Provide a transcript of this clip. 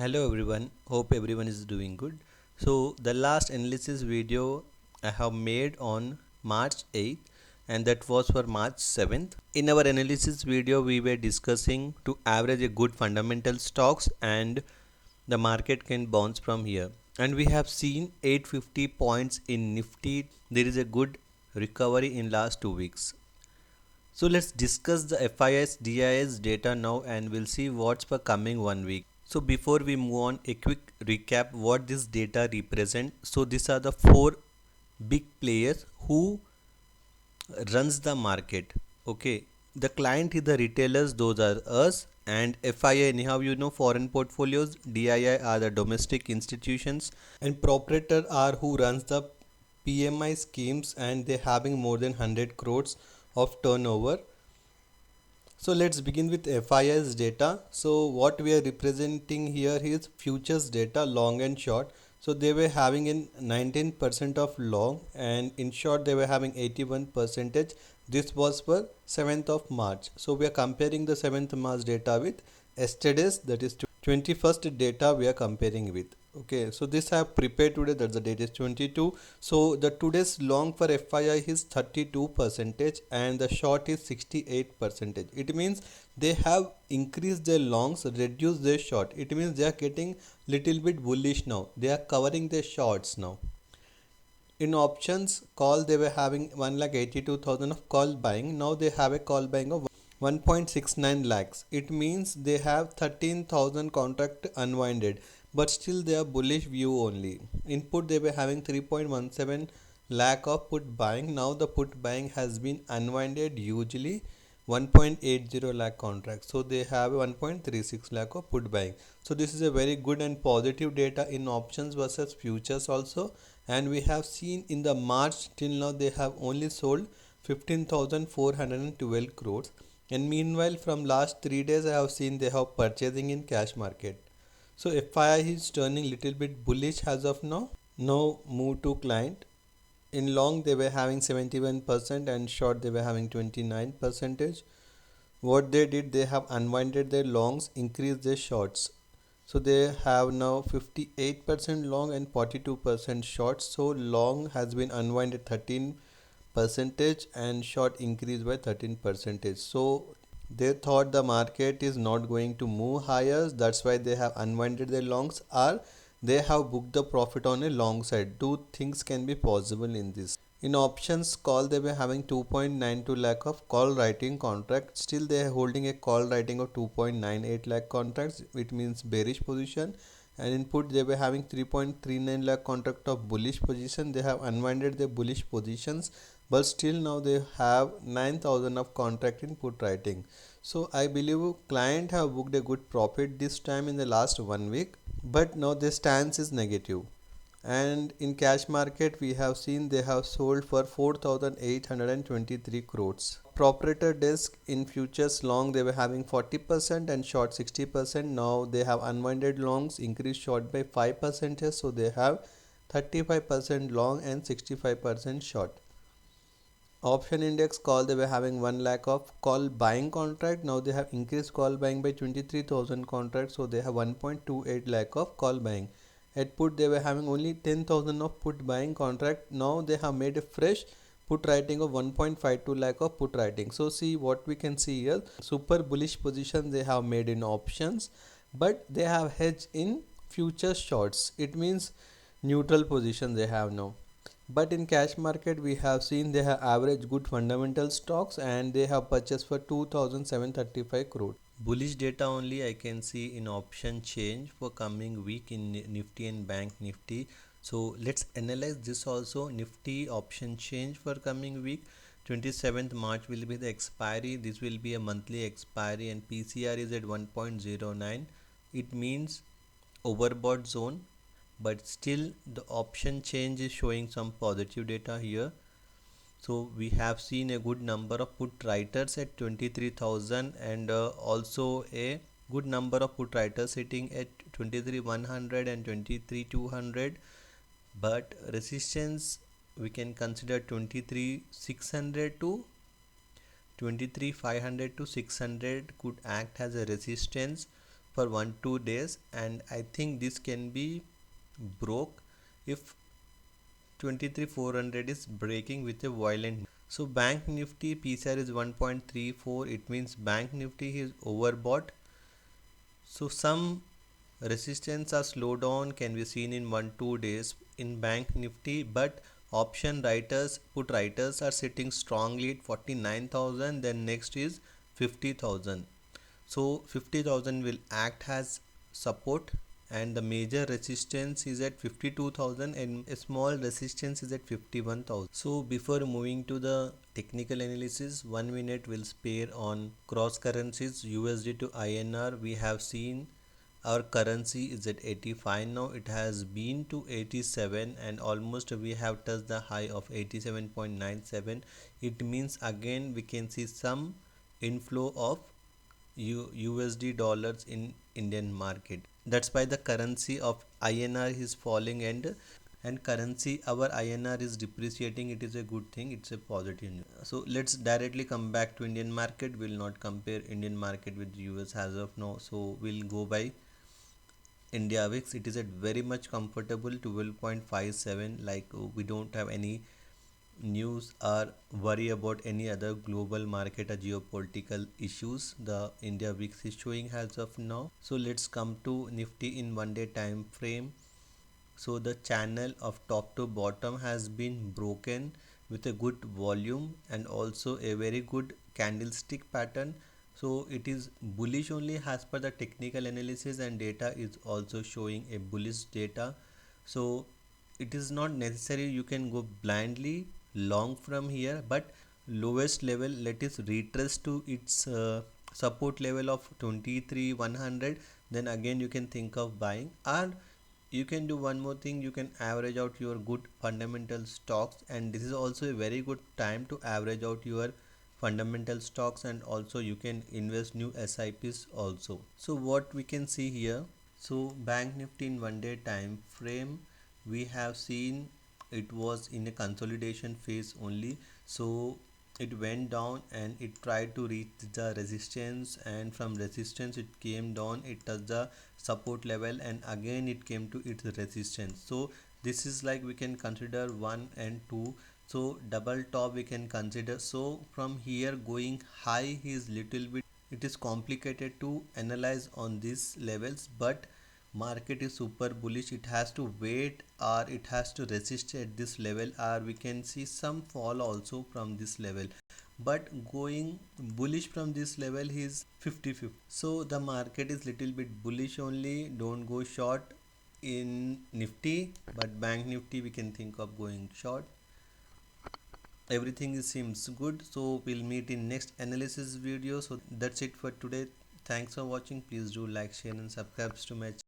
Hello everyone, hope everyone is doing good. So the last analysis video I have made on March 8th and that was for March 7th. In our analysis video we were discussing to average a good fundamental stocks and the market can bounce from here. And we have seen 850 points in Nifty. There is a good recovery in last 2 weeks. So let's discuss the FIS DIS data now and we'll see what's for coming 1 week. So before we move on, a quick recap what this data represent. So these are the four big players who runs the market. Okay, the client is the retailers, those are us, and FII anyhow you know foreign portfolios, DII are the domestic institutions, and proprietor are who runs the PMI schemes and they having more than 100 crores of turnover. So let's begin with FIS data. So what we are representing here is futures data, long and short. So they were having in 19% of long and in short they were having 81 percentage. This was for 7th of March. So we are comparing the 7th March data with yesterday's, that is 21st data we are comparing with. Okay, so this I have prepared today, that the date is 22. So the today's long for FII is 32 percentage and the short is 68 percentage. It means they have increased their longs, reduced their short. It means they are getting little bit bullish now. They are covering their shorts now. In options call they were having 1,82,000 of call buying. Now they have a call buying of 1.69 lakhs. It means they have 13,000 contract unwinded, but still they are bullish view only. In put they were having 3.17 lakh of put buying. Now the put buying has been unwinded, usually 1.80 lakh contracts. So they have 1.36 lakh of put buying. So this is a very good and positive data in options versus futures also. And we have seen in the March till now they have only sold 15,412 crores. And meanwhile from last 3 days I have seen they have purchasing in cash market. So FII is turning little bit bullish as of now. Now move to client. In long they were having 71% and short they were having 29 percentage. What they did, they have unwinded their longs, increased their shorts. So they have now 58% long and 42% short. So long has been unwinded 13 percentage and short increased by 13 percentage. So they thought the market is not going to move higher, that's why they have unwinded their longs, or they have booked the profit on a long side. Two things can be possible in this. In options call they were having 2.92 lakh of call writing contract. Still they are holding a call writing of 2.98 lakh contracts, which means bearish position. And in put they were having 3.39 lakh contract of bullish position. They have unwinded their bullish positions, but still now they have 9,000 of contract in put writing. So I believe client have booked a good profit this time in the last 1 week, but now their stance is negative. And in cash market we have seen they have sold for 4,823 crores. Proprietor desk in futures long they were having 40% and short 60%. Now they have unwinded longs, increased short by 5%, so they have 35% long and 65% short. Option index call they were having 1 lakh of call buying contract. Now they have increased call buying by 23,000 contracts, so they have 1.28 lakh of call buying. At put they were having only 10,000 of put buying contract. Now they have made a fresh put writing of 1.52 lakh of put writing. So see what we can see here, super bullish position they have made in options, but they have hedged in future shorts. It means neutral position they have now. But in cash market we have seen they have averaged good fundamental stocks and they have purchased for 2,735 crore. Bullish data only I can see in option change for coming week in Nifty and Bank Nifty. So let's analyze this also. Nifty option change for coming week. 27th March will be the expiry. This will be a monthly expiry and PCR is at 1.09. It means overbought zone, but still the option change is showing some positive data here. So we have seen a good number of put writers at 23,000 and also a good number of put writers sitting at 23,100 and 23,200, but resistance we can consider 23,600 to 23,500 to 600 could act as a resistance for 1-2 days, and I think this can be broke if 23,400 is breaking with a violent. So bank nifty PCR is 1.34. It means bank nifty is overbought. So some resistance or slowdown can be seen in 1-2 days in bank nifty, but option writers, put writers are sitting strongly at 49,000. Then next is 50,000. So 50,000 will act as support, and the major resistance is at 52,000 and a small resistance is at 51,000. So before moving to the technical analysis, 1 minute will spare on cross currencies USD to INR. We have seen our currency is at 85 now. It has been to 87 and almost we have touched the high of 87.97. It means again we can see some inflow of USD dollars in Indian market. That's why the currency of INR is falling, and currency our INR is depreciating. It is a good thing. It's a positive news. So let's directly come back to Indian market. We'll not compare Indian market with US as of now. So we'll go by India VIX. It is at very much comfortable 12.57. Like we don't have any news or worry about any other global market or geopolitical issues. The India VIX is showing as of now. So let's come to Nifty in 1 day time frame. So the channel of top to bottom has been broken with a good volume and also a very good candlestick pattern. So it is bullish only as per the technical analysis, and data is also showing a bullish data. So it is not necessary you can go blindly long from here, but lowest level let us retrace to its support level of 23,100. Then again you can think of buying, or you can do one more thing. You can average out your good fundamental stocks, and this is also a very good time to average out your fundamental stocks, and also you can invest new SIPs also. So what we can see here, so bank nifty in 1 day time frame, we have seen it was in a consolidation phase only. So it went down and it tried to reach the resistance, and from resistance it came down, it touched the support level, and again it came to its resistance. So this is like we can consider 1 and 2. So double top we can consider. So from here going high is little bit, it is complicated to analyze on these levels, but market is super bullish. It has to wait or it has to resist at this level, or we can see some fall also from this level, but going bullish from this level is 50-50. So the market is little bit bullish only. Don't go short in nifty, but bank nifty we can think of going short. Everything seems good, so we'll meet in next analysis video. So that's it for today. Thanks for watching. Please do like, share and subscribe to my channel.